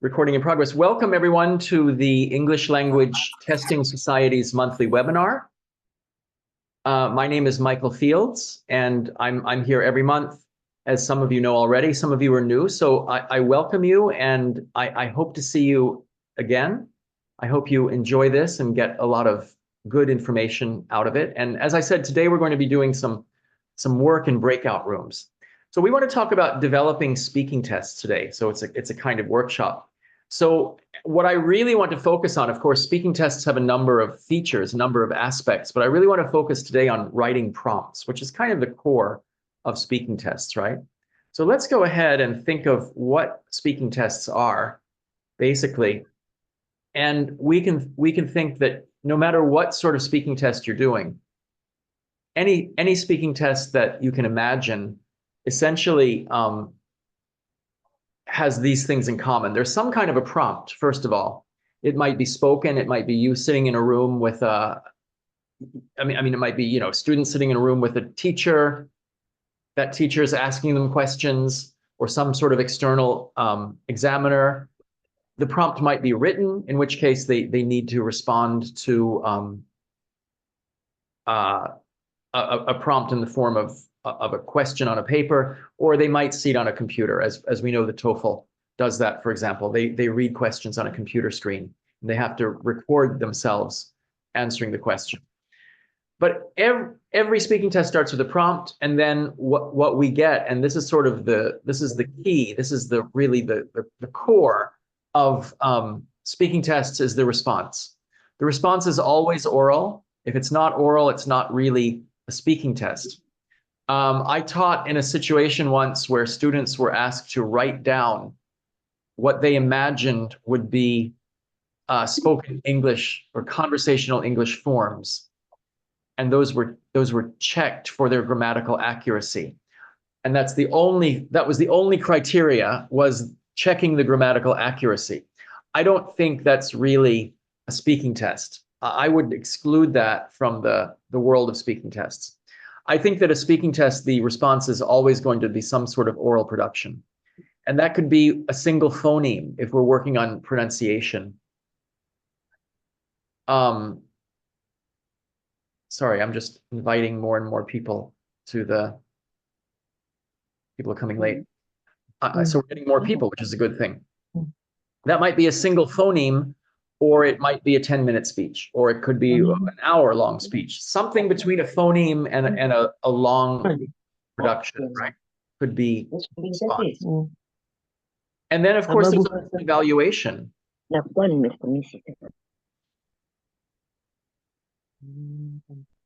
Recording in progress. Welcome everyone to the English Language Testing Society's monthly webinar. My name is Michael Fields, and I'm here every month, as some of you know already. Some of you are new, so I welcome you, and I hope to see you again. I hope you enjoy this and get a lot of good information out of it. And as I said, today we're going to be doing some work in breakout rooms. So we want to talk about developing speaking tests today. So it's a kind of workshop. So what I really want to focus on, of course, speaking tests have a number of features, a number of aspects, but I really want to focus today on writing prompts, which is kind of the core of speaking tests, right? So let's go ahead and think of what speaking tests are, basically. And we can think that no matter what sort of speaking test you're doing, any speaking test that you can imagine essentially has these things in common. There's some kind of a prompt, first of all. It might be spoken, it might be you sitting in a room with it might be, students sitting in a room with a teacher. That teacher is asking them questions, or some sort of external examiner. The prompt might be written, in which case they need to respond to a prompt in the form of a question on a paper, or they might see it on a computer. As we know, the TOEFL does that, for example. They read questions on a computer screen, and they have to record themselves answering the question. But every speaking test starts with a prompt, and then what we get, and this is sort of the key, this is really the core of speaking tests, is the response. The response is always oral. If it's not oral, it's not really a speaking test. I taught in a situation once where students were asked to write down what they imagined would be spoken English or conversational English forms, and those were checked for their grammatical accuracy. And that was the only criteria, was checking the grammatical accuracy. I don't think that's really a speaking test. I would exclude that from the world of speaking tests. I think that a speaking test, the response is always going to be some sort of oral production. And that could be a single phoneme if we're working on pronunciation. Sorry, I'm just inviting more and more people to people are coming late. So we're getting more people, which is a good thing. That might be a single phoneme, or it might be a 10-minute speech, or it could be an hour-long speech. Something between a phoneme and a long production, right? Could be response. And then, of course, there's an evaluation.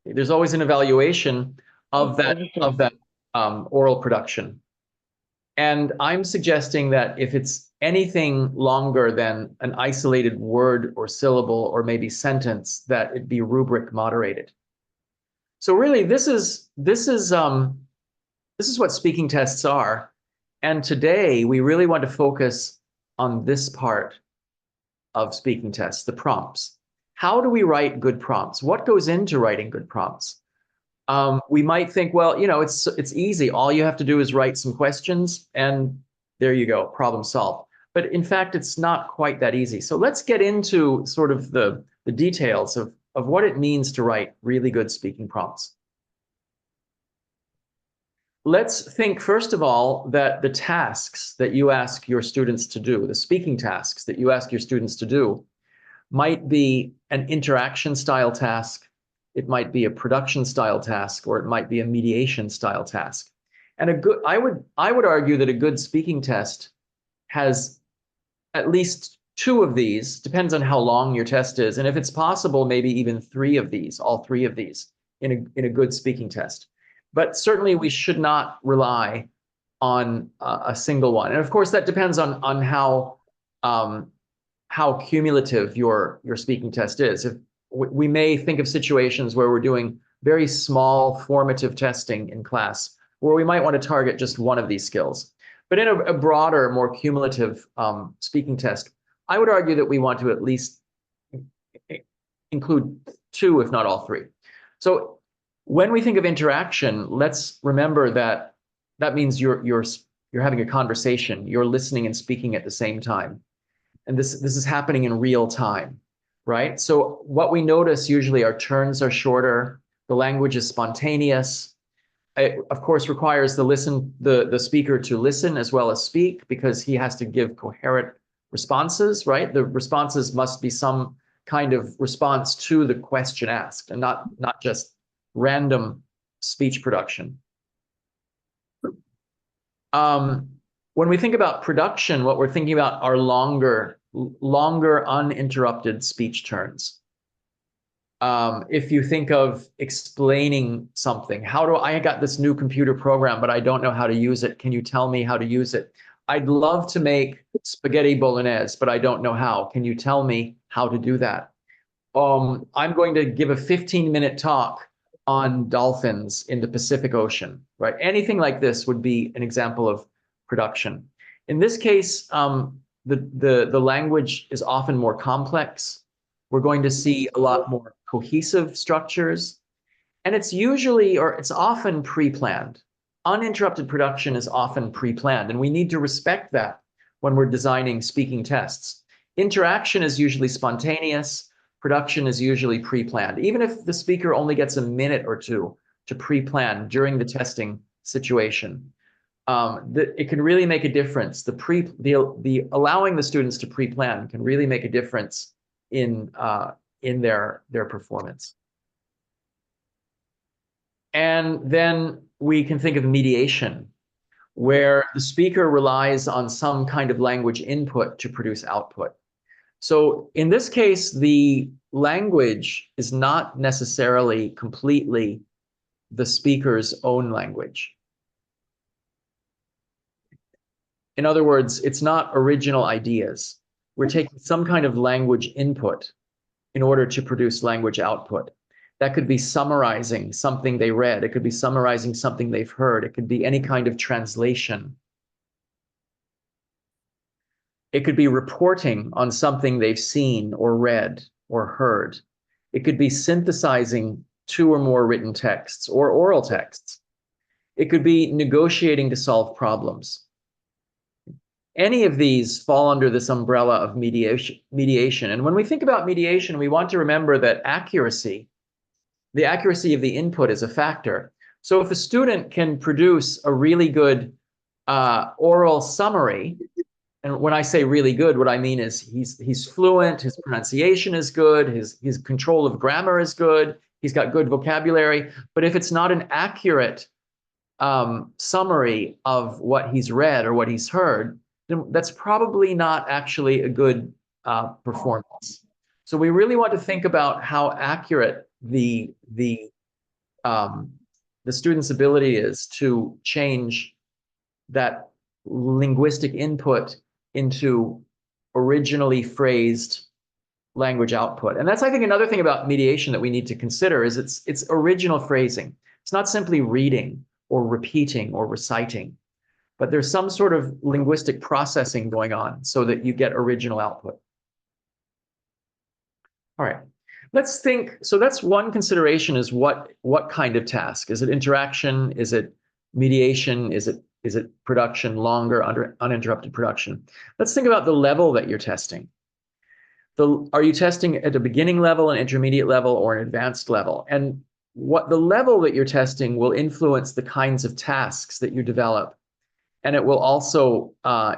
There's always an evaluation of that oral production. And I'm suggesting that if it's anything longer than an isolated word or syllable or maybe sentence, that it be rubric moderated. So really, this is what speaking tests are. And today we really want to focus on this part of speaking tests, the prompts. How do we write good prompts? What goes into writing good prompts? We might think, well, it's easy. All you have to do is write some questions, and there you go, problem solved. But in fact, it's not quite that easy. So let's get into sort of the details of what it means to write really good speaking prompts. Let's think, first of all, that the tasks that you ask your students to do, the speaking tasks that you ask your students to do, might be an interaction style task. It might be a production style task, or it might be a mediation style task. And I would argue that a good speaking test has at least 2 of these, depends on how long your test is. And if it's possible, maybe even 3 of these, all 3 of these in a good speaking test. But certainly we should not rely on a single one. And of course, that depends on how cumulative your speaking test is. If we may think of situations where we're doing very small formative testing in class, where we might want to target just one of these skills. But in a broader, more cumulative speaking test, I would argue that we want to at least include 2, if not all 3. So when we think of interaction, let's remember that means you're having a conversation, you're listening and speaking at the same time. and this is happening in real time, right? So what we notice usually our turns are shorter, the language is spontaneous. It, of course, requires the speaker to listen as well as speak, because he has to give coherent responses, right? The responses must be some kind of response to the question asked, and not just random speech production. When we think about production, what we're thinking about are longer uninterrupted speech turns. If you think of explaining something, I got this new computer program, but I don't know how to use it. Can you tell me how to use it? I'd love to make spaghetti bolognese, but I don't know how. Can you tell me how to do that? I'm going to give a 15-minute talk on dolphins in the Pacific Ocean, right? Anything like this would be an example of production. In this case, the language is often more complex. We're going to see a lot more cohesive structures, and it's often pre-planned. Uninterrupted production is often pre-planned, and we need to respect that when we're designing speaking tests. Interaction is usually spontaneous. Production is usually pre-planned. Even if the speaker only gets a minute or two to pre-plan during the testing situation, it can really make a difference. The allowing the students to pre-plan can really make a difference in their performance. And then we can think of mediation, where the speaker relies on some kind of language input to produce output. So in this case, the language is not necessarily completely the speaker's own language. In other words, it's not original ideas. We're taking some kind of language input in order to produce language output. That could be summarizing something they read. It could be summarizing something they've heard. It could be any kind of translation. It could be reporting on something they've seen or read or heard. It could be synthesizing 2 or more written texts or oral texts. It could be negotiating to solve problems. Any of these fall under this umbrella of mediation. And when we think about mediation, we want to remember that the accuracy of the input is a factor. So if a student can produce a really good oral summary, and when I say really good, what I mean is he's fluent, his pronunciation is good, his control of grammar is good, he's got good vocabulary. But if it's not an accurate summary of what he's read or what he's heard, then that's probably not actually a good performance. So we really want to think about how accurate the student's ability is to change that linguistic input into originally phrased language output. And that's, I think, another thing about mediation that we need to consider is it's original phrasing. It's not simply reading or repeating or reciting, but there's some sort of linguistic processing going on so that you get original output. All right, let's think. So that's one consideration, is what kind of task? Is it interaction? Is it mediation? Is it production, longer, uninterrupted production? Let's think about the level that you're testing. Are you testing at a beginning level, an intermediate level, or an advanced level? And what the level that you're testing will influence the kinds of tasks that you develop. And it will also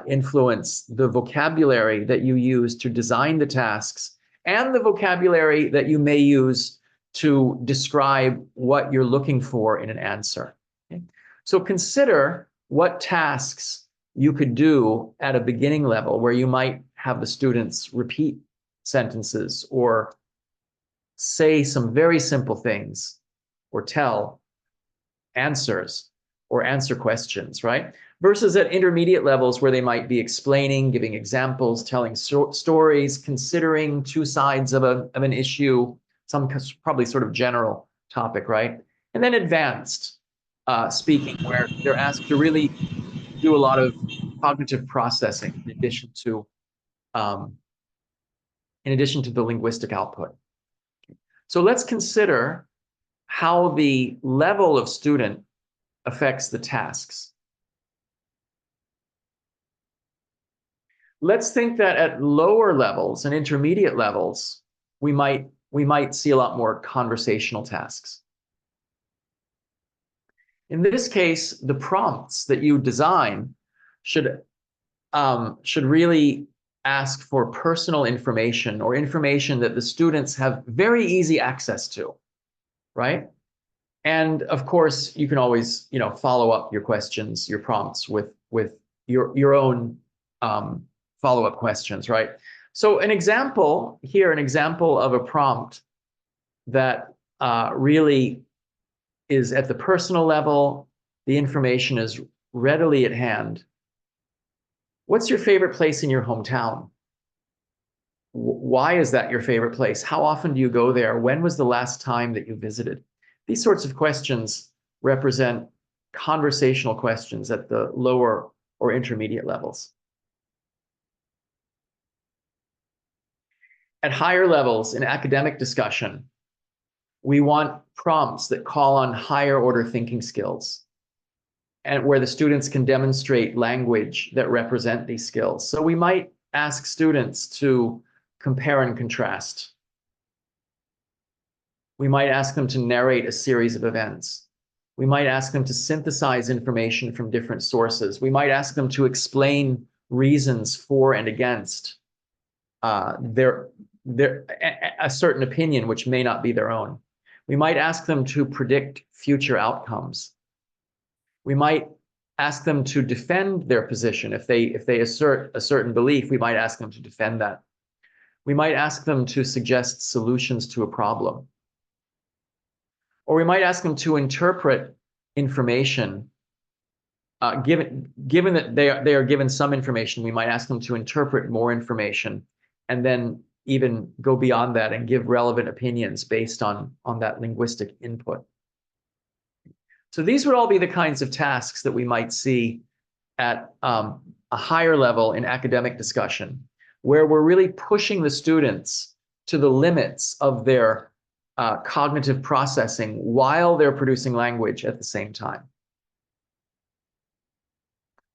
influence the vocabulary that you use to design the tasks, and the vocabulary that you may use to describe what you're looking for in an answer. Okay? So consider what tasks you could do at a beginning level, where you might have the students repeat sentences or say some very simple things, or tell answers or answer questions, right? Versus at intermediate levels, where they might be explaining, giving examples, telling stories, considering 2 sides of an issue, some probably sort of general topic, right? And then advanced speaking, where they're asked to really do a lot of cognitive processing in addition to the linguistic output. So let's consider how the level of student affects the tasks. Let's think that at lower levels and intermediate levels, we might see a lot more conversational tasks. In this case, the prompts that you design should really ask for personal information or information that the students have very easy access to, right? And of course, you can always, follow up your questions, your prompts with your own follow-up questions, right? So an example of a prompt that really is at the personal level, the information is readily at hand. What's your favorite place in your hometown? Why is that your favorite place? How often do you go there? When was the last time that you visited? These sorts of questions represent conversational questions at the lower or intermediate levels. At higher levels in academic discussion, we want prompts that call on higher order thinking skills and where the students can demonstrate language that represent these skills. So we might ask students to compare and contrast. We might ask them to narrate a series of events. We might ask them to synthesize information from different sources. We might ask them to explain reasons for and against a certain opinion which may not be their own. We might ask them to predict future outcomes. We might ask them to defend their position. If they assert a certain belief, we might ask them to defend that. We might ask them to suggest solutions to a problem. Or we might ask them to interpret information. Given that they are given some information, we might ask them to interpret more information and then even go beyond that and give relevant opinions based on that linguistic input. So these would all be the kinds of tasks that we might see at a higher level in academic discussion, where we're really pushing the students to the limits of their cognitive processing while they're producing language at the same time.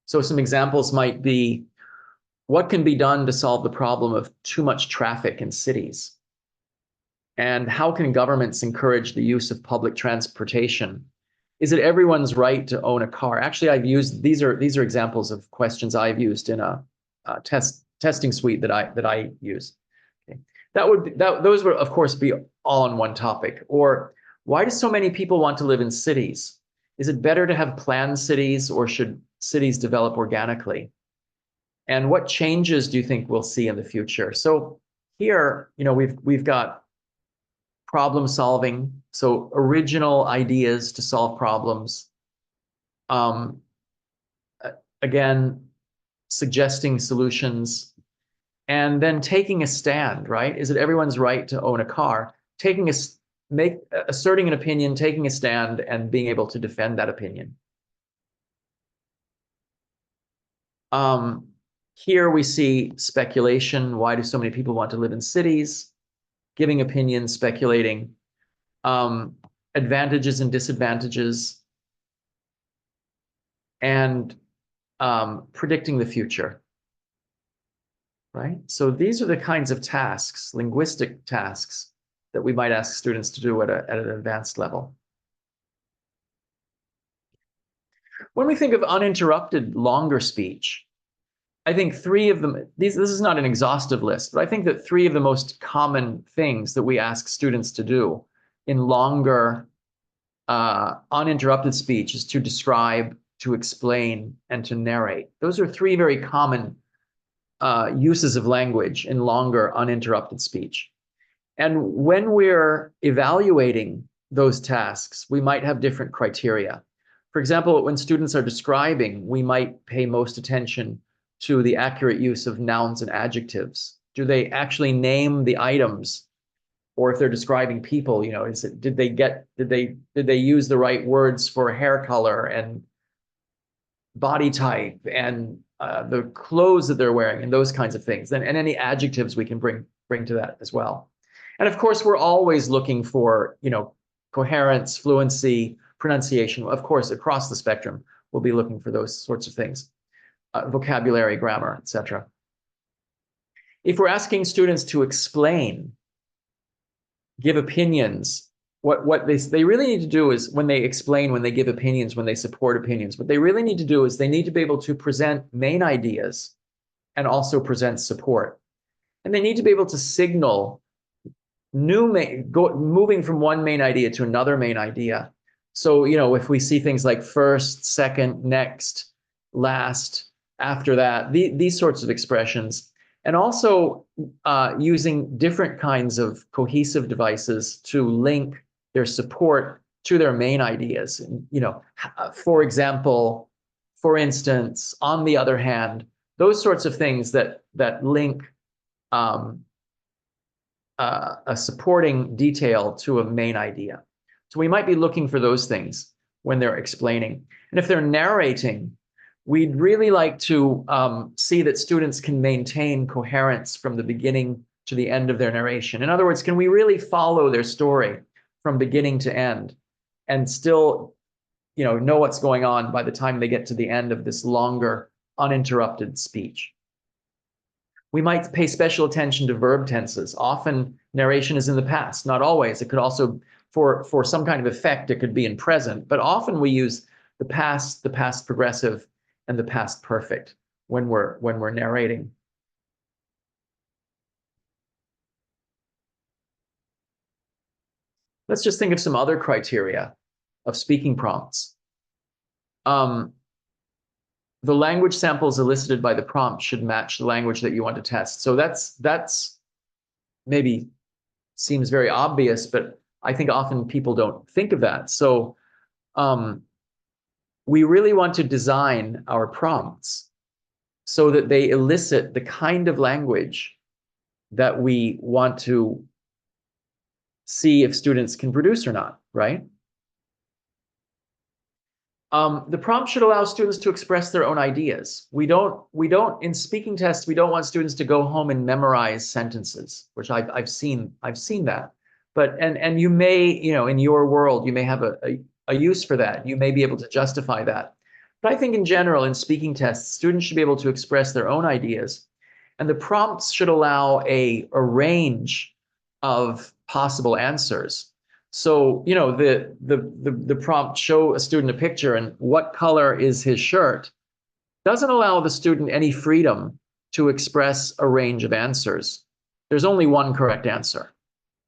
So some examples might be, what can be done to solve the problem of too much traffic in cities? And how can governments encourage the use of public transportation? Is it everyone's right to own a car? Actually, I've used, these are examples of questions I've used in a testing suite that I use. Okay. Those would of course be all on one topic. Or why do so many people want to live in cities? Is it better to have planned cities, or should cities develop organically? And what changes do you think we'll see in the future? So here, we've got problem solving, so original ideas to solve problems. Again, suggesting solutions, and then taking a stand, right? Is it everyone's right to own a car? Asserting an opinion, taking a stand, and being able to defend that opinion. Here we see speculation. Why do so many people want to live in cities? Giving opinions, speculating. Advantages and disadvantages. And predicting the future. Right? So these are the kinds of tasks, linguistic tasks, that we might ask students to do at an advanced level. When we think of uninterrupted longer speech, I think three of them, this is not an exhaustive list, but I think that three of the most common things that we ask students to do in longer uninterrupted speech is to describe, to explain, and to narrate. Those are three very common uses of language in longer uninterrupted speech. And when we're evaluating those tasks, we might have different criteria. For example, when students are describing, we might pay most attention to the accurate use of nouns and adjectives. Do they actually name the items? Or if they're describing people, did they use the right words for hair color and body type and the clothes that they're wearing and those kinds of things, and any adjectives we can bring to that as well. And of course, we're always looking for, coherence, fluency, pronunciation. Of course, across the spectrum, we'll be looking for those sorts of things, vocabulary, grammar, etc. If we're asking students to explain, give opinions, what they really need to do is when they explain, when they give opinions, when they support opinions, what they really need to do is they need to be able to present main ideas and also present support. And they need to be able to signal moving from one main idea to another main idea. So, if we see things like first, second, next, last, after that, these sorts of expressions, and also using different kinds of cohesive devices to link their support to their main ideas. For example, for instance, on the other hand, those sorts of things that link a supporting detail to a main idea. So we might be looking for those things when they're explaining. And if they're narrating, we'd really like to see that students can maintain coherence from the beginning to the end of their narration. In other words, can we really follow their story from beginning to end and still, know what's going on by the time they get to the end of this longer, uninterrupted speech? We might pay special attention to verb tenses. Often narration is in the past, not always. It could also, for some kind of effect, it could be in present, but often we use the past progressive, and the past perfect when we're narrating. Let's just think of some other criteria of speaking prompts. The language samples elicited by the prompt should match the language that you want to test. So that's maybe seems very obvious, but I think often people don't think of that. So we really want to design our prompts so that they elicit the kind of language that we want to see if students can produce or not, right? The prompt should allow students to express their own ideas. We don't in speaking tests, we don't want students to go home and memorize sentences, which I've seen that. But and you may, in your world, you may have a use for that. You may be able to justify that. But I think in general, in speaking tests, students should be able to express their own ideas. And the prompts should allow a range of possible answers. So, the prompt, show a student a picture and what color is his shirt, doesn't allow the student any freedom to express a range of answers. There's only one correct answer,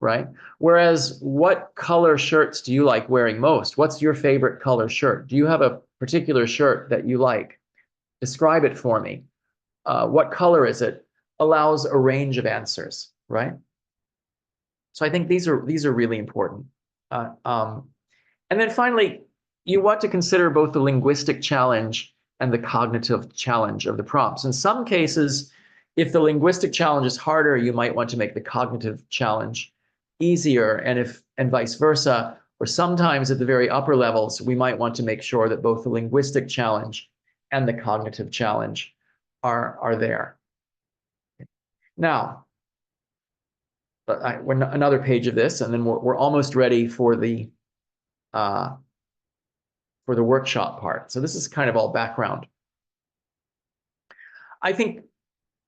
right? Whereas, what color shirts do you like wearing most? What's your favorite color shirt? Do you have a particular shirt that you like? Describe it for me. What color is it? Allows a range of answers, right? So I think these are really important. And then finally, you want to consider both the linguistic challenge and the cognitive challenge of the prompts. In some cases, if the linguistic challenge is harder, you might want to make the cognitive challenge easier, and vice versa. Or sometimes at the very upper levels, we might want to make sure that both the linguistic challenge and the cognitive challenge are there. Now, another page of this, and then we're almost ready for the workshop part. So this is kind of all background. I think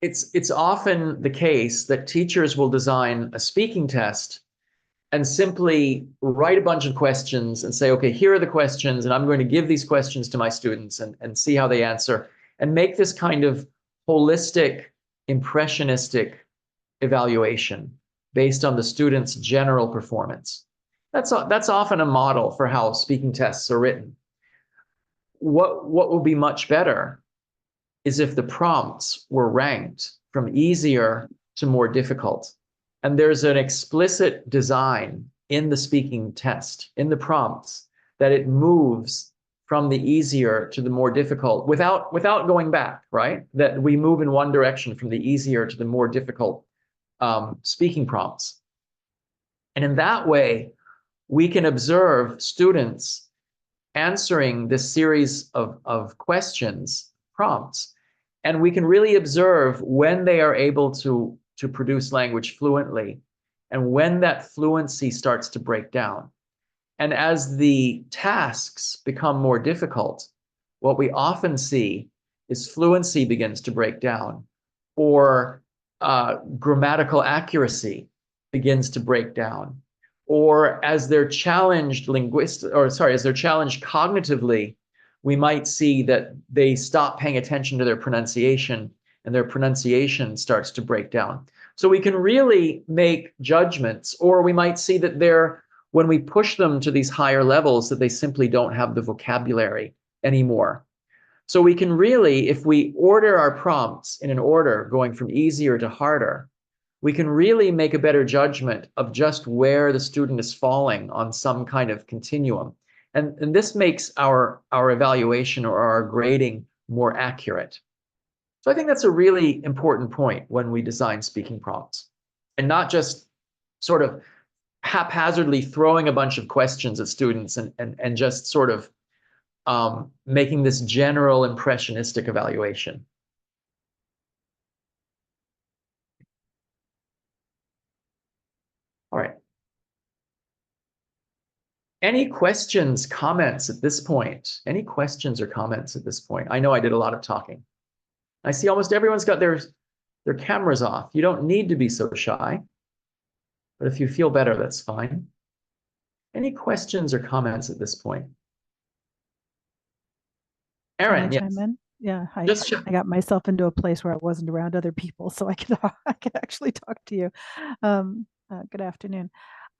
it's often the case that teachers will design a speaking test and simply write a bunch of questions and say, okay, here are the questions, and I'm going to give these questions to my students and see how they answer, and make this kind of holistic, impressionistic evaluation based on the student's general performance. That's often a model for how speaking tests are written. What will be much better is if the prompts were ranked from easier to more difficult. And there's an explicit design in the speaking test, in the prompts, that it moves from the easier to the more difficult without going back, right? That we move in one direction from the easier to the more difficult speaking prompts. And in that way, we can observe students answering this series of questions, prompts, and we can really observe when they are able to produce language fluently and when that fluency starts to break down. And as the tasks become more difficult, what we often see is fluency begins to break down, or grammatical accuracy begins to break down, or as they're challenged as they're challenged cognitively, we might see that they stop paying attention to their pronunciation and their pronunciation starts to break down. So we can really make judgments, or we might see that when we push them to these higher levels, that they simply don't have the vocabulary anymore. So we can really, if we order our prompts in an order going from easier to harder, we can really make a better judgment of just where the student is falling on some kind of continuum. And this makes our evaluation or our grading more accurate. So I think that's a really important point when we design speaking prompts, and not just sort of haphazardly throwing a bunch of questions at students and just sort of making this general impressionistic evaluation. All right. Any questions, comments at this point? Any questions or comments at this point? I know I did a lot of talking. I see almost everyone's got their cameras off. You don't need to be so shy, but if you feel better, that's fine. Any questions or comments at this point? Erin, yes. Chime in? Yeah, I Just got myself into a place where I wasn't around other people, so I could actually talk to you. Good afternoon.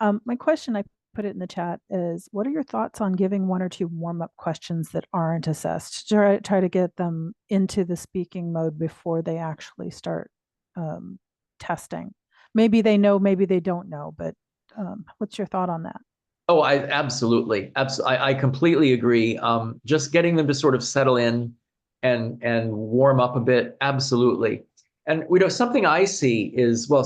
My question, I put it in the chat, is what are your thoughts on giving one or two warm-up questions that aren't assessed? Try to get them into the speaking mode before they actually start testing. Maybe they know, maybe they don't know, but what's your thought on that? Oh, absolutely. I completely agree. Just getting them to sort of settle in and warm up a bit. Absolutely. And something I see is, well,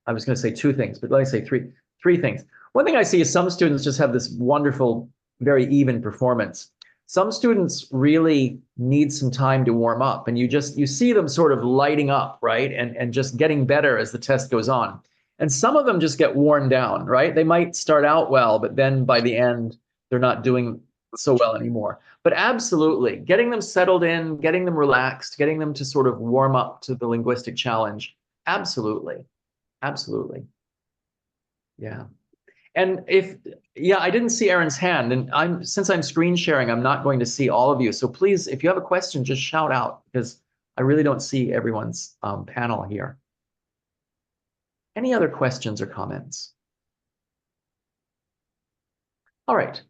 I was going to say two things, but let me say three things. One thing I see is some students just have this wonderful, very even performance. Some students really need some time to warm up, and you see them sort of lighting up, right? And just getting better as the test goes on. And some of them just get worn down, right? They might start out well, but then by the end, they're not doing so well anymore. But absolutely, getting them settled in, getting them relaxed, getting them to sort of warm up to the linguistic challenge. Absolutely. Absolutely. Yeah. And I didn't see Erin's hand, and since I'm screen sharing, I'm not going to see all of you. So please, if you have a question, just shout out, because I really don't see everyone's panel here. Any other questions or comments? All right.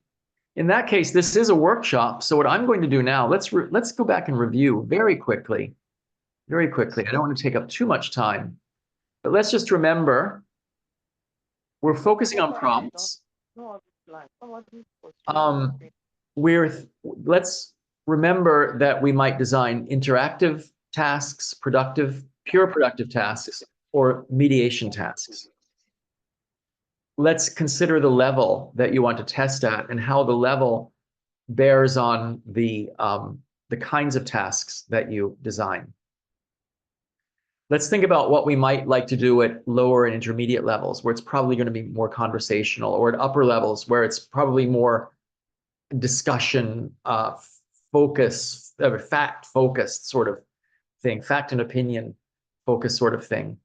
In that case, this is a workshop. So what I'm going to do now, let's go back and review very quickly. Very quickly. I don't want to take up too much time, but let's just remember we're focusing on prompts. Let's remember that we might design interactive tasks, pure productive tasks, or mediation tasks. Let's consider the level that you want to test at and how the level bears on the kinds of tasks that you design. Let's think about what we might like to do at lower and intermediate levels, where it's probably going to be more conversational, or at upper levels, where it's probably more discussion, focus, fact-focused sort of thing, fact and opinion focused sort of thing.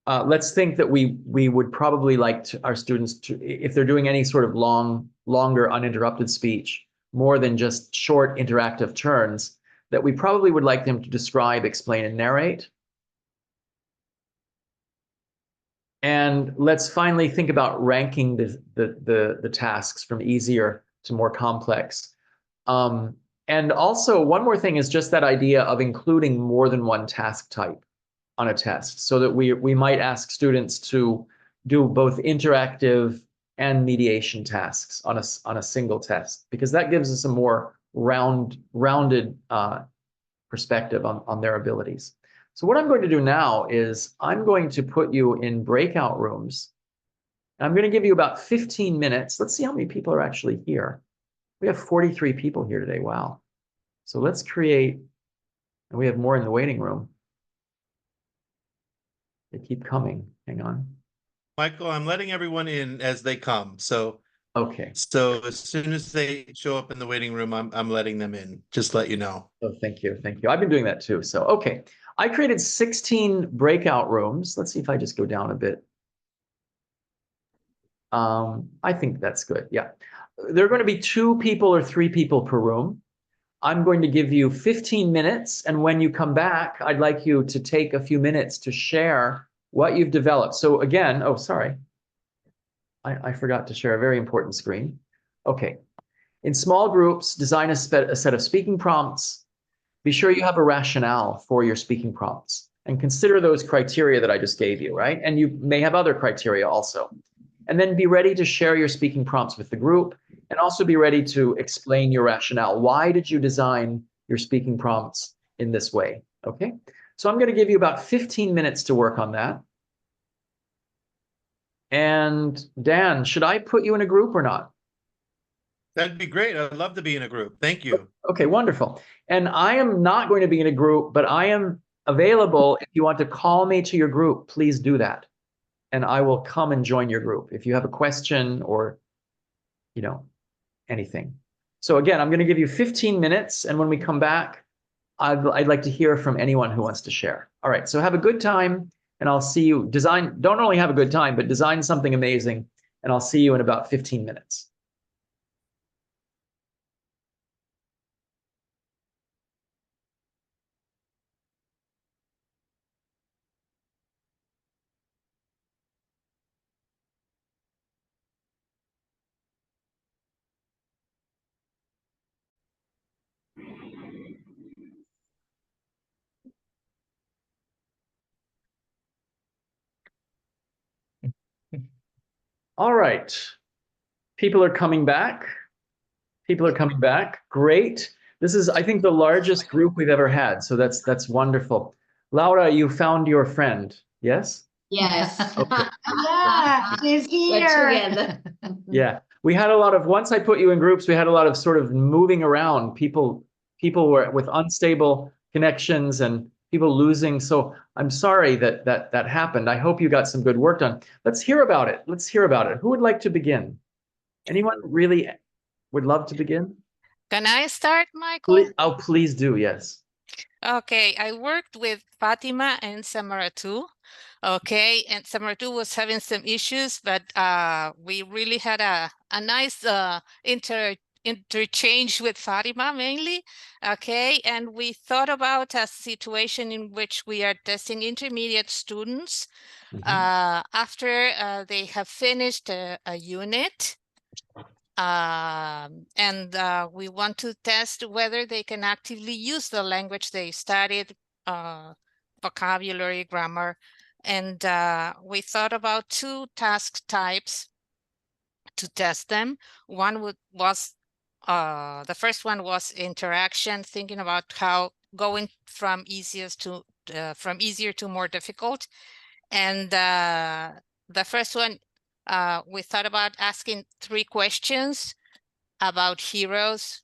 Let's think that we would probably like our students to, if they're doing any sort of longer uninterrupted speech, more than just short interactive turns, that we probably would like them to describe, explain, and narrate. And let's finally think about ranking the tasks from easier to more complex. And also, one more thing is just that idea of including more than one task type on a test, so that we might ask students to do both interactive and mediation tasks on a single test, because that gives us a more rounded perspective on their abilities. So what I'm going to do now is I'm going to put you in breakout rooms. I'm going to give you about 15 minutes. Let's see how many people are actually here. We have 43 people here today. Wow. So let's create, and we have more in the waiting room. They keep coming. Hang on. Michael, I'm letting everyone in as they come. So Okay. So as soon as they show up in the waiting room, I'm letting them in, just to let you know. Oh, thank you. Thank you. I've been doing that too. So, okay. I created 16 breakout rooms. Let's see if I just go down a bit. I think that's good. Yeah. There are going to be 2 people or 3 people per room. I'm going to give you 15 minutes. And when you come back, I'd like you to take a few minutes to share what you've developed. So again, oh, sorry. I forgot to share a very important screen. Okay. In small groups, design a set of speaking prompts. Be sure you have a rationale for your speaking prompts and consider those criteria that I just gave you, right? And you may have other criteria also. And then be ready to share your speaking prompts with the group and also be ready to explain your rationale. Why did you design your speaking prompts in this way? Okay. So I'm going to give you about 15 minutes to work on that. And Dan, should I put you in a group or not? That'd be great. I'd love to be in a group. Thank you. Okay, wonderful. And I am not going to be in a group, but I am available. If you want to call me to your group, please do that. And I will come and join your group if you have a question or, anything. So again, I'm going to give you 15 minutes. And when we come back, I'd like to hear from anyone who wants to share. All right, so have a good time and I'll see you. Don't only have a good time, but design something amazing. And I'll see you in about 15 minutes. All right. People are coming back. People are coming back. Great. This is, I think, the largest group we've ever had. So that's wonderful. Laura, you found your friend. Yes? Yes. Okay. Yeah, she's We're here. together. Yeah. We had a lot of, once I put you in groups, we had a lot of sort of moving around. People were with unstable connections and people losing. So I'm sorry that happened. I hope you got some good work done. Let's hear about it. Let's hear about it. Who would like to begin? Anyone really would love to begin? Can I start, Michael? Please do, yes. Okay, I worked with Fatima and Samara too. Okay, and Samara too was having some issues, but we really had a nice interchange with Fatima mainly. Okay, and we thought about a situation in which we are testing intermediate students after they have finished a unit. And we want to test whether they can actively use the language they studied, vocabulary, grammar. And we thought about 2 task types to test them. Was the first one was interaction, thinking about how going from easier to more difficult. And the first one, we thought about asking 3 questions about heroes.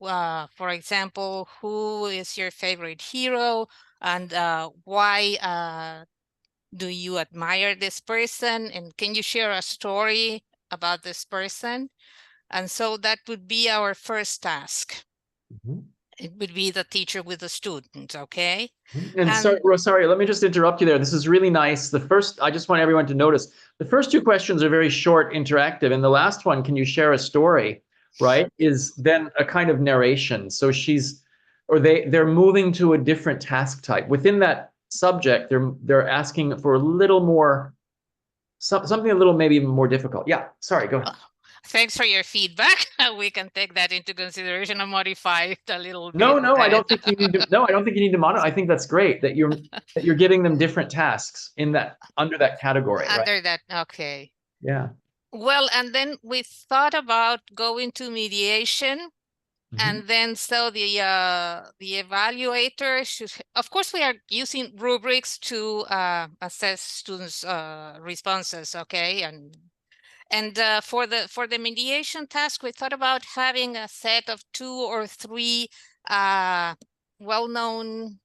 For example, who is your favorite hero and why do you admire this person? And can you share a story about this person? And so that would be our first task. It would be the teacher with the student, okay? And sorry, let me just interrupt you there. This is really nice. I just want everyone to notice, the first 2 questions are very short, interactive, and the last one, can you share a story, right, is then a kind of narration. So they're moving to a different task type. Within that subject, they're asking for a little more, something a little maybe more difficult. Yeah, sorry, go ahead. Thanks for your feedback. We can take that into consideration and modify it a little bit. No, I don't think you need to. No, I don't think you need to modify. I think that's great that you're giving them different tasks under that category. Under right? that, okay. Yeah. Well, and then we thought about going to mediation. And then so the evaluator should, of course, we are using rubrics to assess students' responses, okay, and for the mediation task, we thought about having a set of 2 or 3 well-known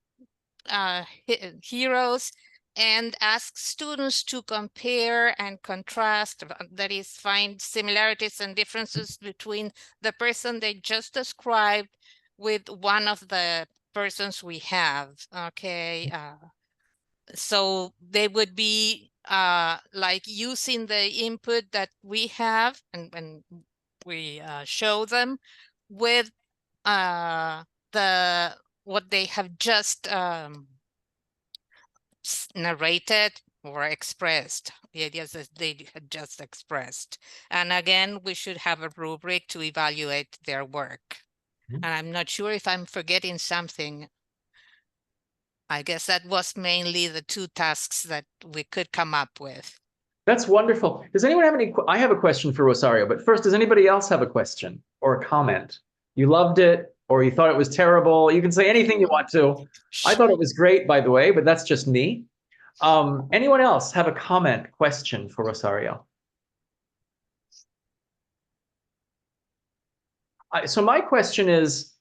heroes and ask students to compare and contrast, that is, find similarities and differences between the person they just described with one of the persons we have. Okay, so they would be like using the input that we have and we show them with the what they have just narrated or expressed, the ideas that they had just expressed. And again, we should have a rubric to evaluate their work. Mhm. And I'm not sure if I'm forgetting something. I guess that was mainly the two tasks that we could come up with. That's wonderful. Does anyone have any? I have a question for Rosario, but first, does anybody else have a question or a comment? You loved it or you thought it was terrible? You can say anything you want to. I thought it was great, by the way, but that's just me. Anyone else have a comment, question for Rosario? So my question is,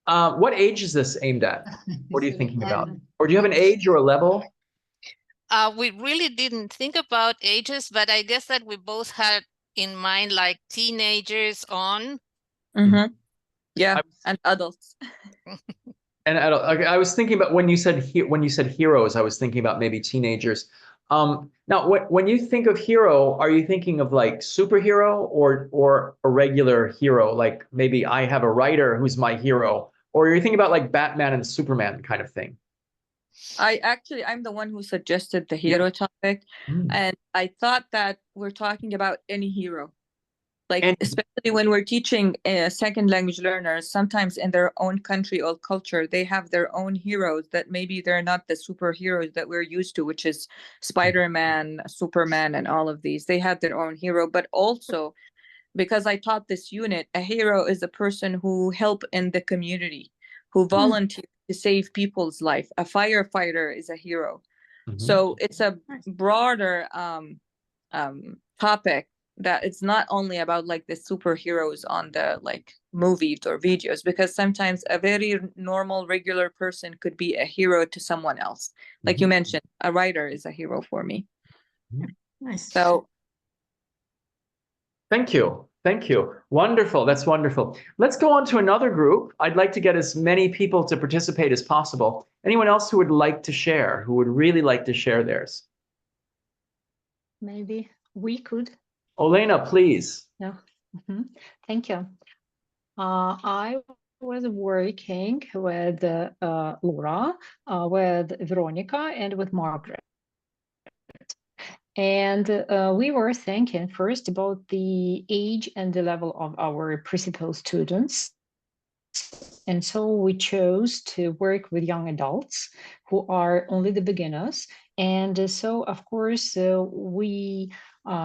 what age is this aimed at? What are you thinking about? Or do you have an age or a level? We really didn't think about ages, but I guess that we both had in mind like teenagers on. Mm-hmm. Yeah, I- and adults. And I was thinking about when you said heroes, I was thinking about maybe teenagers. Now, when you think of hero, are you thinking of like superhero or a regular hero? Like maybe I have a writer who's my hero, or are you thinking about like Batman and Superman kind of thing? I'm the one who suggested the hero topic, and I thought that we're talking about any hero. Like, And- especially when we're teaching second language learners, sometimes in their own country or culture, they have their own heroes that maybe they're not the superheroes that we're used to, which is Spider-Man, Superman, and all of these. They have their own hero, but also because I taught this unit, a hero is a person who help in the community, who volunteer to save people's life. A firefighter is a hero. So it's a broader topic that it's not only about like the superheroes on the like movies or videos, because sometimes a very normal regular person could be a hero to someone else. Like you mentioned, a writer is a hero for me. Nice. So Thank you. Thank you. Wonderful. That's wonderful. Let's go on to another group. I'd like to get as many people to participate as possible. Anyone else who would like to share, who would really like to share theirs? Maybe we could. Olena, please. Yeah. Thank you. I was working with Laura, with Veronica, and with Margaret. And we were thinking first about the age and the level of our principal students. And so we chose to work with young adults who are only the beginners. And so, of course,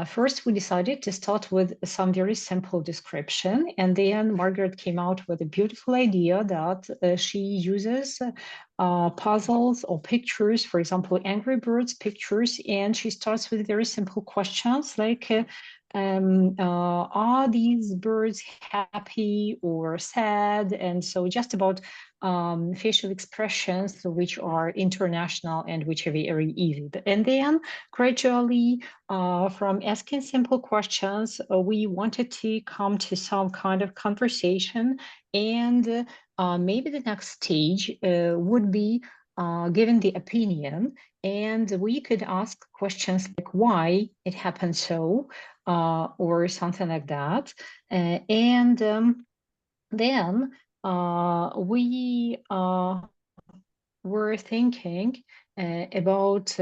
first we decided to start with some very simple description. And then Margaret came out with a beautiful idea that she uses puzzles or pictures, for example, Angry Birds pictures. And she starts with very simple questions like, are these birds happy or sad? And so just about facial expressions which are international and which are very easy. And then gradually from asking simple questions, we wanted to come to some kind of conversation, and maybe the next stage would be given the opinion, and we could ask questions like why it happened so, or something like that. And then we were thinking about,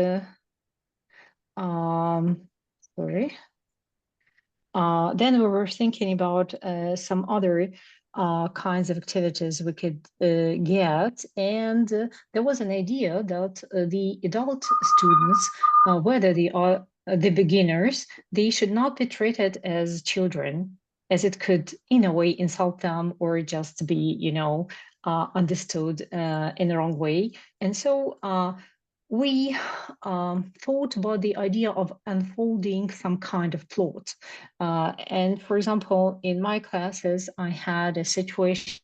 then we were thinking about some other kinds of activities we could get. And there was an idea that the adult students, whether they are the beginners, they should not be treated as children, as it could in a way insult them or just be, understood in the wrong way. And so we thought about the idea of unfolding some kind of plot. And for example, in my classes, I had a situation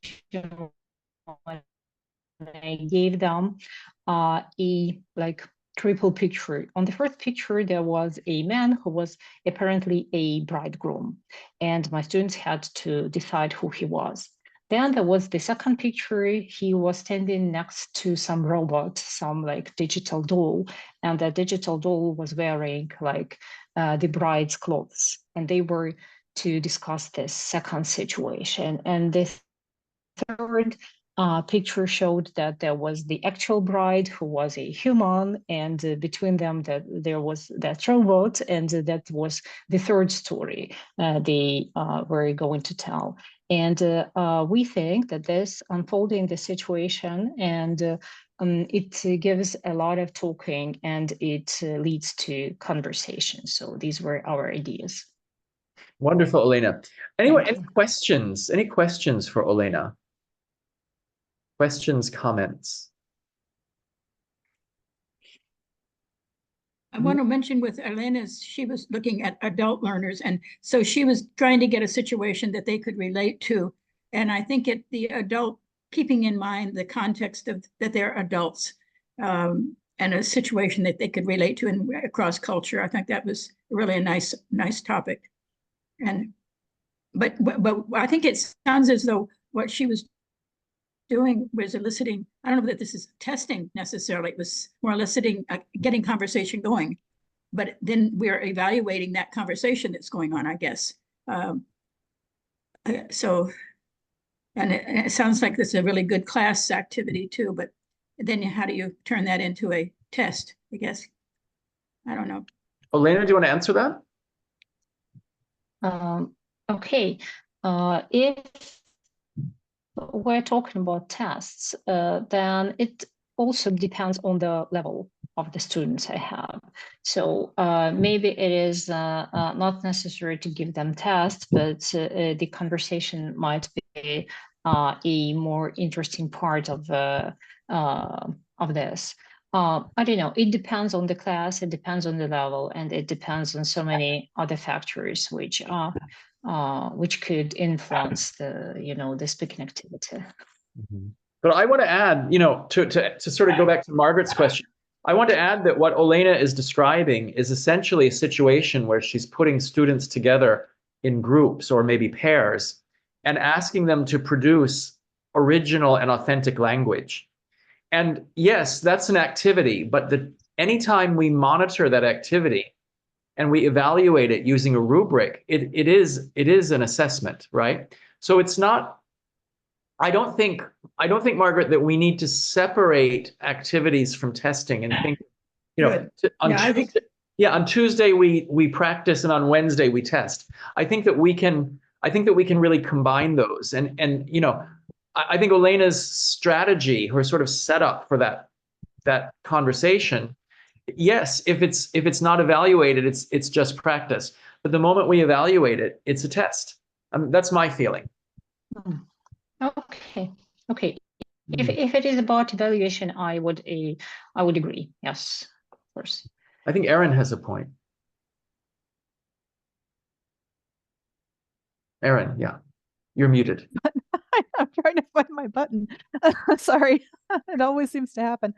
when I gave them a like triple picture. On the first picture, there was a man who was apparently a bridegroom, and my students had to decide who he was. Then there was the second picture. He was standing next to some robot, some like digital doll, and that digital doll was wearing like the bride's clothes, and they were to discuss this second situation. And the third picture showed that there was the actual bride who was a human, and between them that there was that robot, and that was the third story they were going to tell. And we think that this unfolding the situation, and it gives a lot of talking, and it leads to conversation. So these were our ideas. Wonderful, Olena. Anyway, any questions? Any questions for Olena? Questions, comments? I want to mention with Elena's, she was looking at adult learners, and so she was trying to get a situation that they could relate to. And I think the adult, keeping in mind the context of that they're adults, and a situation that they could relate to and across culture. I think that was really a nice topic. And but I think it sounds as though what she was doing was eliciting, I don't know that this is testing necessarily, it was more eliciting, getting conversation going, but then we're evaluating that conversation that's going on, I guess. So, and it sounds like this is a really good class activity too, but then how do you turn that into a test, I guess? I don't know. Olena, do you want to answer that? Okay, if we're talking about tests, then it also depends on the level of the students I have. So maybe it is not necessary to give them tests, but the conversation might be a more interesting part of this. I don't know. It depends on the class. It depends on the level, and it depends on so many other factors which could influence the speaking activity. But I want to add, to sort of go back to Margaret's question, I want to add that what Olena is describing is essentially a situation where she's putting students together in groups or maybe pairs and asking them to produce original and authentic language. And yes, that's an activity, but anytime we monitor that activity and we evaluate it using a rubric, it is an assessment, right? So it's not, I don't think, Margaret, that we need to separate activities from testing and think, on Tuesday we practice and on Wednesday we test. I think that we can really combine those. And I think Olena's strategy, her sort of setup for that conversation, yes, if it's not evaluated, it's just practice. But the moment we evaluate it, it's a test. That's my feeling. Okay. If it is about evaluation, I would agree. Yes, of course. I think Erin has a point. Erin, yeah, you're muted. I'm trying to find my button. Sorry, it always seems to happen.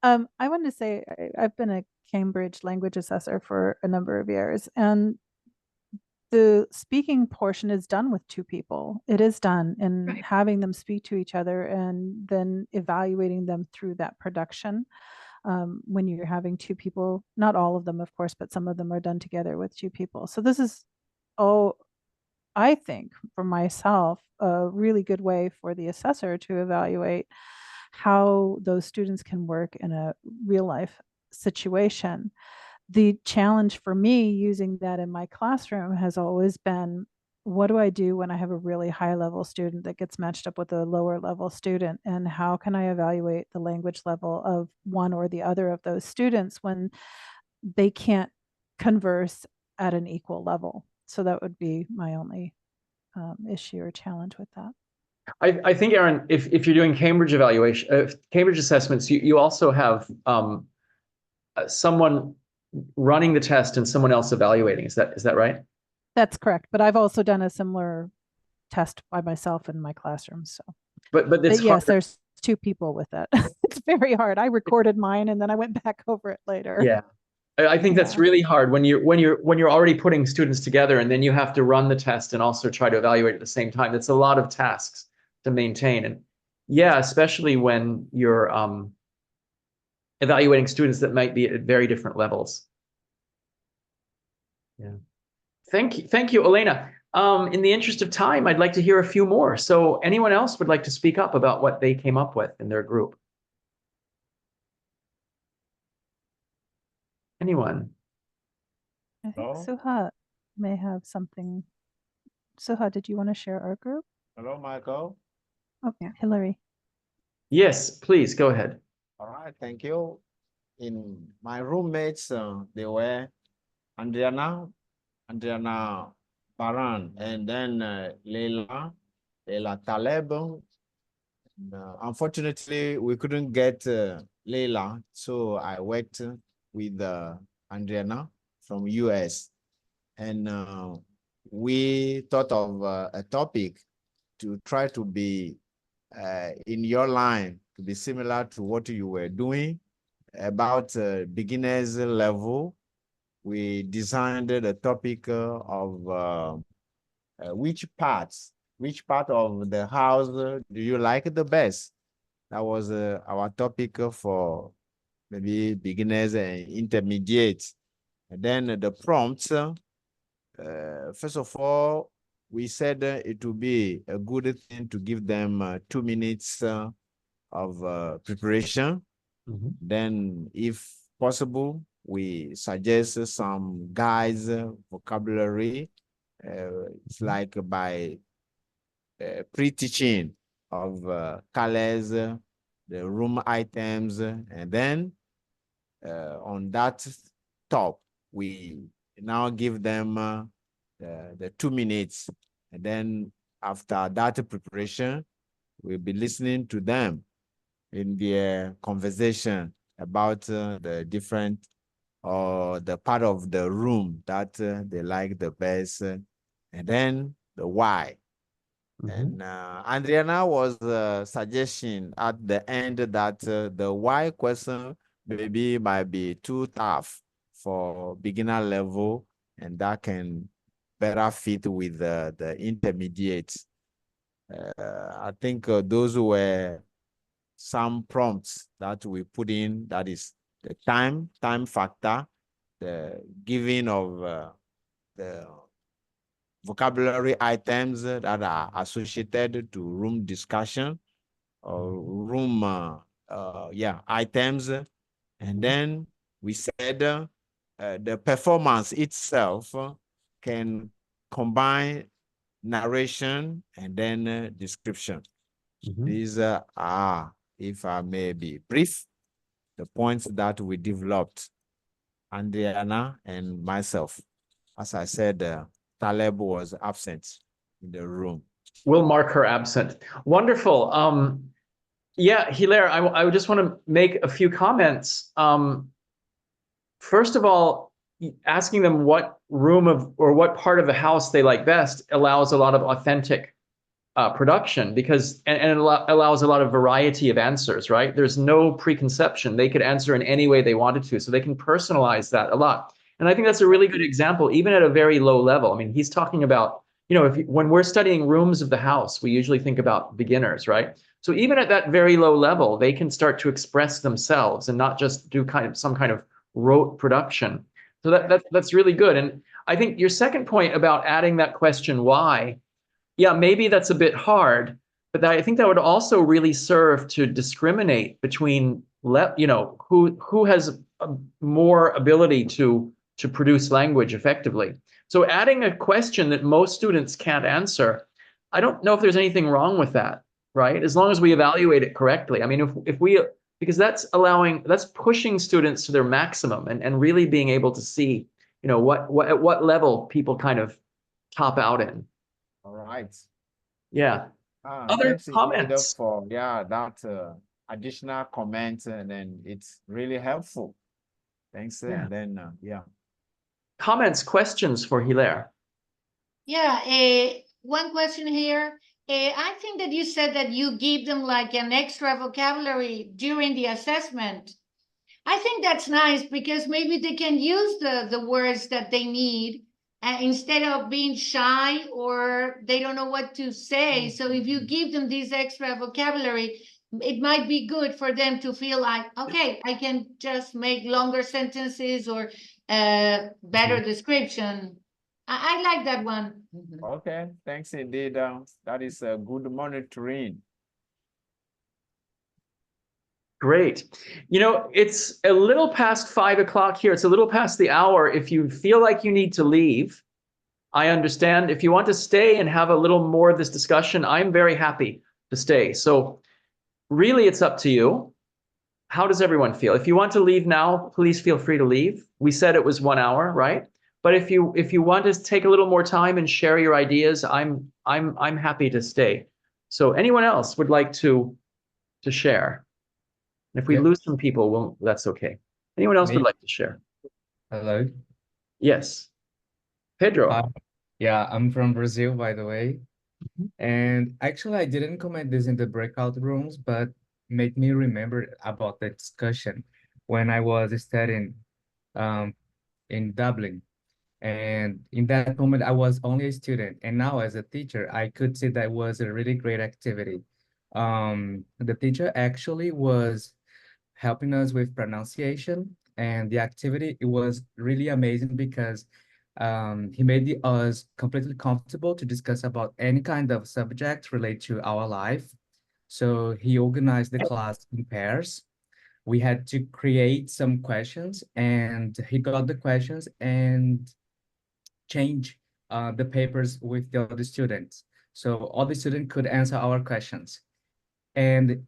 I wanted to say I've been a Cambridge language assessor for a number of years, and the speaking portion is done with two people. It is done in having them speak to each other and then evaluating them through that production. When you're having two people, not all of them, of course, but some of them are done together with two people. So this is, I think for myself, a really good way for the assessor to evaluate how those students can work in a real life situation. The challenge for me using that in my classroom has always been, what do I do when I have a really high level student that gets matched up with a lower level student? And how can I evaluate the language level of one or the other of those students when they can't converse at an equal level? So that would be my only issue or challenge with that. I think, Erin, if you're doing Cambridge evaluation, Cambridge assessments, you also have someone running the test and someone else evaluating. Is that right? That's correct. But I've also done a similar test by myself in my classroom. So, but it's yes, there's two people with it. It's very hard. I recorded mine and then I went back over it later. Yeah. I think that's Yeah. really hard when you're already putting students together and then you have to run the test and also try to evaluate at the same time. It's a lot of tasks to maintain. And yeah, especially when you're evaluating students that might be at very different levels. Yeah. Thank you, Elena. In the interest of time, I'd like to hear a few more. So anyone else would like to speak up about what they came up with in their group? Anyone? I think Hello? Suha may have something. Suha, did you want to share our group? Hello, Michael. Okay, Hillary. Yes, please go ahead. All right, thank you. In my roommates, they were Andriana Baran, and then Leila Taleb. Unfortunately, we couldn't get Leila, so I worked with Andriana from US, and we thought of a topic to try to be in your line, to be similar to what you were doing about beginners level. We designed the topic of which part of the house do you like the best? That was our topic for maybe beginners and intermediate. And then the prompts, first of all, we said it would be a good thing to give them 2 minutes of preparation. Mm-hmm. Then, if possible, we suggest some guides, vocabulary. It's like by pre-teaching of colors, the room items, and then on that top, we now give them the 2 minutes. And then after that preparation, we'll be listening to them in their conversation about the different or the part of the room that they like the best, and then the why. Mm-hmm. And Adriana was suggesting at the end that the why question maybe might be too tough for beginner level, and that can better fit with the intermediates. I think those were some prompts that we put in. That is the time factor, the giving of the vocabulary items that are associated to room discussion or room items. And then we said the performance itself can combine narration and then description. Mm-hmm. These are, if I may be brief, the points that we developed, Andriana and myself. As I said, Taleb was absent in the room. We'll mark her absent. Wonderful. Yeah, Hilaire, I would just want to make a few comments. First of all, asking them what room of or what part of the house they like best allows a lot of authentic production, because and it allows a lot of variety of answers, right? There's no preconception. They could answer in any way they wanted to, so they can personalize that a lot. And I think that's a really good example, even at a very low level. I mean, he's talking about, you know, when we're studying rooms of the house, we usually think about beginners, right? So even at that very low level, they can start to express themselves and not just do some kind of rote production. So that's really good. And I think your second point about adding that question, why? Yeah, maybe that's a bit hard, but I think that would also really serve to discriminate between, who has more ability to produce language effectively. So adding a question that most students can't answer, I don't know if there's anything wrong with that, right? As long as we evaluate it correctly. I mean, because that's pushing students to their maximum and really being able to see, at what level people kind of top out in. All right. Yeah. Other Thanks comments? for that additional comment, and then it's really helpful. Thanks. Yeah. And then Comments, questions for Hilaire? Yeah, one question here. I think that you said that you give them like an extra vocabulary during the assessment. I think that's nice because maybe they can use the words that they need instead of being shy or they don't know what to say. So if you give them this extra vocabulary, it might be good for them to feel like, okay, I can just make longer sentences or better description. I like that one. Okay, thanks indeed. That is a good monitoring. Great. You know, it's a little past 5 o'clock here. It's a little past the hour. If you feel like you need to leave, I understand. If you want to stay and have a little more of this discussion, I'm very happy to stay. So really, it's up to you. How does everyone feel? If you want to leave now, please feel free to leave. We said it was 1 hour, right? But if you want to take a little more time and share your ideas, I'm happy to stay. So anyone else would like to share? And if we lose some people, well, that's okay. Anyone else would like to share? Hello. Yes. Pedro. Yeah, I'm from Brazil, by the way. And actually, I didn't comment this in the breakout rooms, but made me remember about the discussion when I was studying in Dublin. And in that moment, I was only a student. And now as a teacher, I could see that was a really great activity. The teacher actually was helping us with pronunciation, and the activity, it was really amazing because he made us completely comfortable to discuss about any kind of subject related to our life. So he organized the class in pairs. We had to create some questions, and he got the questions and change the papers with the other students. So all the students could answer our questions. And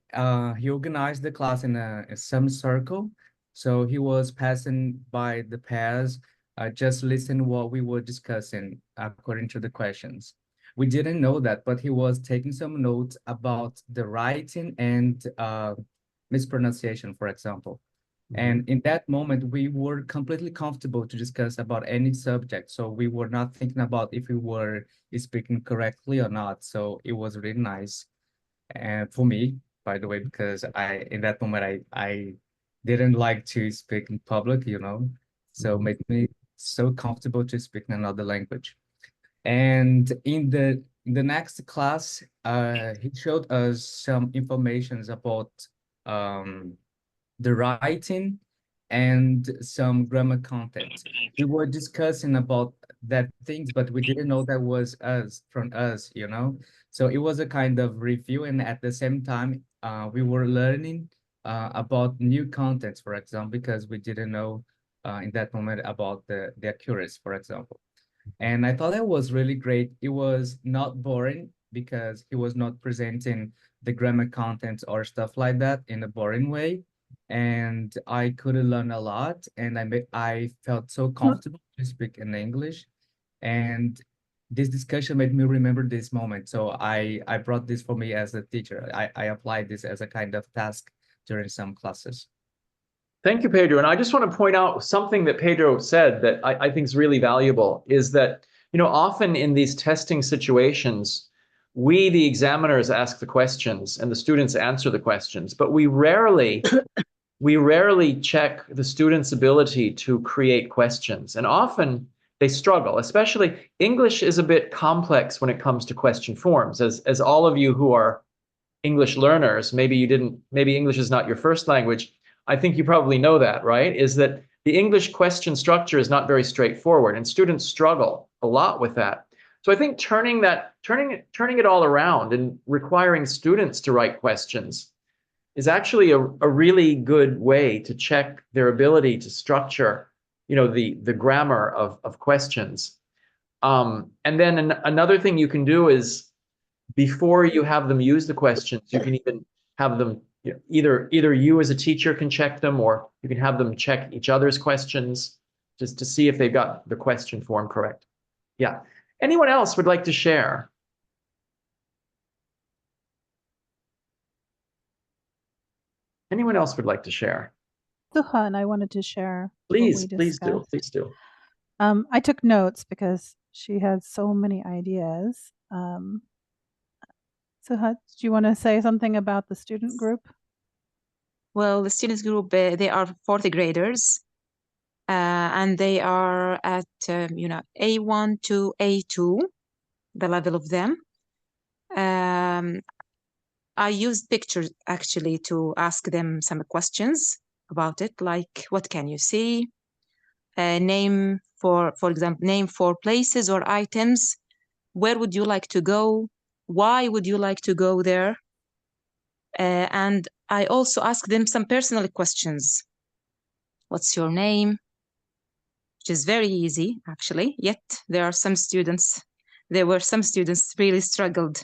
he organized the class in a some circle. So he was passing by the pairs, just listen what we were discussing according to the questions. We didn't know that, but he was taking some notes about the writing and mispronunciation, for example. And in that moment, we were completely comfortable to discuss about any subject. So we were not thinking about if we were speaking correctly or not. So it was really nice. And for me, by the way, because in that moment, I didn't like to speak in public, you know, so made me so comfortable to speak in another language. And in the next class, he showed us some informations about the writing and some grammar content. We were discussing about that things, but we didn't know that was from us, you know? So it was a kind of review, and at the same time, we were learning about new contents, for example, because we didn't know in that moment about the accuracy, for example. And I thought that was really great. It was not boring because he was not presenting the grammar contents or stuff like that in a boring way. And I could learn a lot, and I felt so comfortable to speak in English. And this discussion made me remember this moment. So I brought this for me as a teacher. I applied this as a kind of task during some classes. Thank you, Pedro. And I just want to point out something that Pedro said that I think is really valuable is that, you know, often in these testing situations, we, the examiners, ask the questions and the students answer the questions, but we rarely check the students' ability to create questions. And often they struggle, especially English is a bit complex when it comes to question forms. As all of you who are English learners, maybe English is not your first language. I think you probably know that, right? Is that the English question structure is not very straightforward, and students struggle a lot with that. So I think turning it all around and requiring students to write questions is actually a really good way to check their ability to structure, you know, the grammar of questions. And then another thing you can do is before you have them use the questions, you can even have them, you know, either you as a teacher can check them, or you can have them check each other's questions just to see if they've got the question form correct. Yeah. Anyone else would like to share? Anyone else would like to share? Suhan, I wanted to share. Please do. Please do. I took notes because she had so many ideas. So do you want to say something about the student group? Well, the students group, they are fourth graders, and they are at, A1 to A2, the level of them. I used pictures actually to ask them some questions about it, like what can you see? Name for example, name 4 places or items. Where would you like to go? Why would you like to go there? And I also asked them some personal questions. What's your name? Which is very easy, actually. Yet there were some students really struggled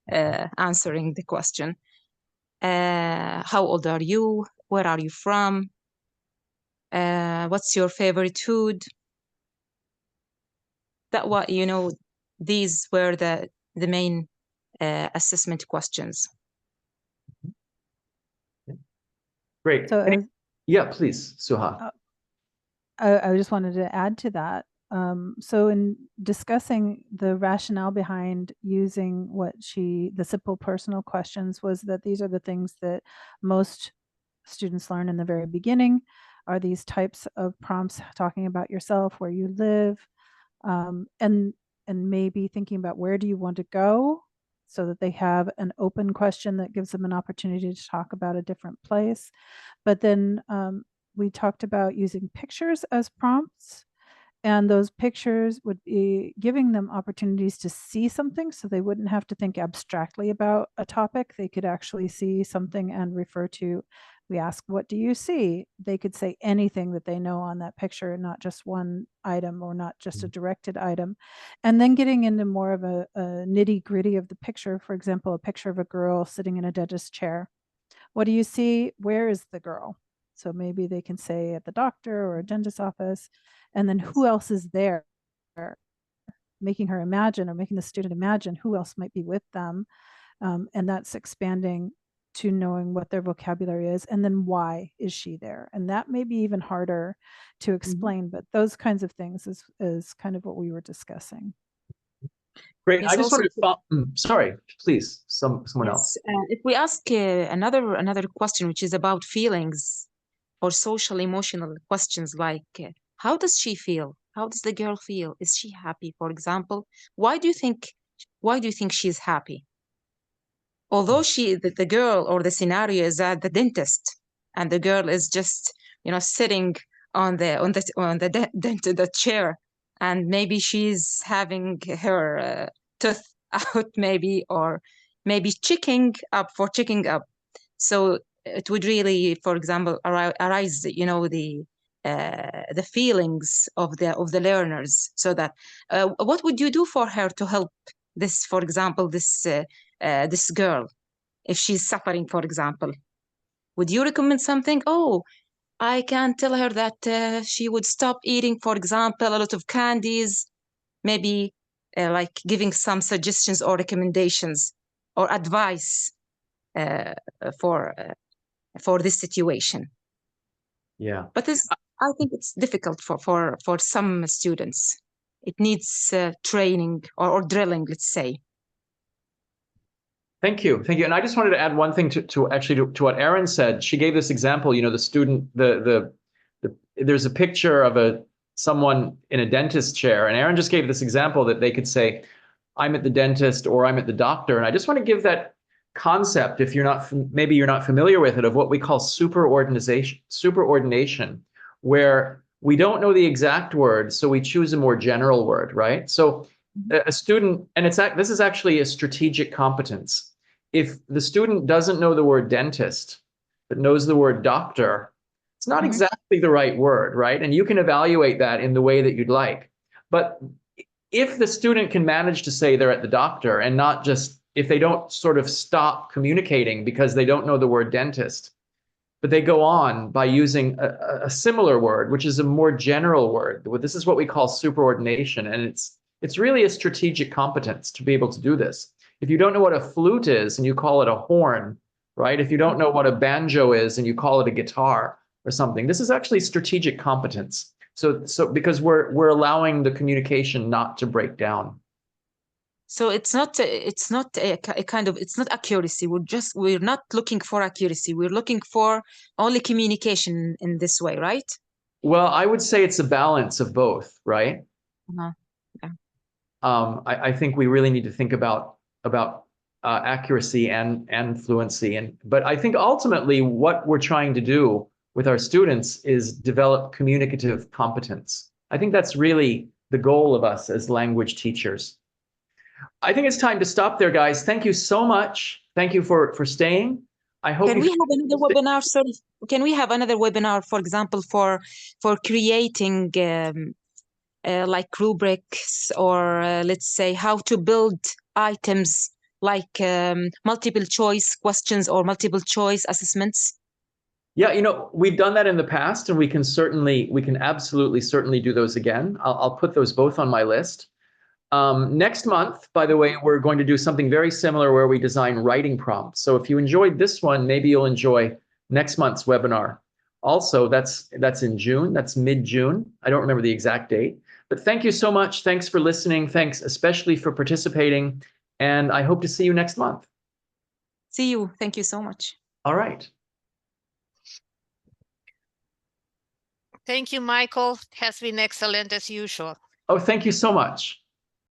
answering the question. How old are you? Where are you from? What's your favorite food? These were the main assessment questions. Great. So Yeah, please, Suha. I just wanted to add to that. So in discussing the rationale behind using the simple personal questions, was that these are the things that most students learn in the very beginning, are these types of prompts talking about yourself, where you live, and maybe thinking about where do you want to go, so that they have an open question that gives them an opportunity to talk about a different place. But then we talked about using pictures as prompts, and those pictures would be giving them opportunities to see something, so they wouldn't have to think abstractly about a topic. They could actually see something and refer to, we ask, what do you see? They could say anything that they know on that picture, not just one item or not just a directed item. And then getting into more of a nitty gritty of the picture, for example, a picture of a girl sitting in a dentist chair. What do you see? Where is the girl? So maybe they can say at the doctor or a dentist's office, and then who else is there, making her imagine, or making the student imagine who else might be with them. And that's expanding to knowing what their vocabulary is, and then why is she there? And that may be even harder to explain, but those kinds of things is kind of what we were discussing. Great. Yes, I just also wanted to, sorry, please, someone else. if we ask another question, which is about feelings or social emotional questions, like how does she feel? How does the girl feel? Is she happy, for example? Why do you think she's happy? Although the girl, or the scenario is at the dentist, and the girl is just sitting on the chair, and maybe she's having her tooth out, maybe, or maybe checking up. So it would really, for example, arise the feelings of the learners. So that what would you do for her to help this, for example, this girl, if she's suffering, for example? Would you recommend something? Oh, I can tell her that she would stop eating, for example, a lot of candies, maybe like giving some suggestions or recommendations or advice for this situation. Yeah. But I think it's difficult for some students. It needs training or drilling, let's say. Thank you. And I just wanted to add one thing to what Erin said. She gave this example, the student, there's a picture of someone in a dentist chair, and Erin just gave this example that they could say, I'm at the dentist or I'm at the doctor. And I just want to give that concept, if maybe you're not familiar with it, of what we call superordination, where we don't know the exact word, so we choose a more general word, right? So a student, and this is actually a strategic competence. If the student doesn't know the word dentist, but knows the word doctor, it's not exactly the right word, right? And you can evaluate that in the way that you'd like. But if the student can manage to say they're at the doctor, and not just, if they don't sort of stop communicating because they don't know the word dentist, but they go on by using a similar word, which is a more general word. This is what we call superordination. And it's really a strategic competence to be able to do this. If you don't know what a flute is and you call it a horn, right? If you don't know what a banjo is and you call it a guitar or something, this is actually strategic competence. So because we're allowing the communication not to break down. So it's not a kind of, it's not accuracy. We're not looking for accuracy. We're looking for only communication in this way, right? Well, I would say it's a balance of both, right? Uh-huh. I think we really need to think about accuracy and fluency. But I think ultimately what we're trying to do with our students is develop communicative competence. I think that's really the goal of us as language teachers. I think it's time to stop there, guys. Thank you so much. Thank you for staying. I hope Can we have another webinar? Sorry, can we have another webinar, for example, for creating like rubrics, or let's say how to build items like multiple choice questions or multiple choice assessments? Yeah, you know, we've done that in the past, and we can absolutely certainly do those again. I'll put those both on my list. Next month, by the way, we're going to do something very similar where we design writing prompts. So if you enjoyed this one, maybe you'll enjoy next month's webinar. Also, that's in June. That's mid-June. I don't remember the exact date. But thank you so much. Thanks for listening. Thanks especially for participating. And I hope to see you next month. See you. Thank you so much. All right. Thank you, Michael. Has been excellent as usual. Oh, thank you so much.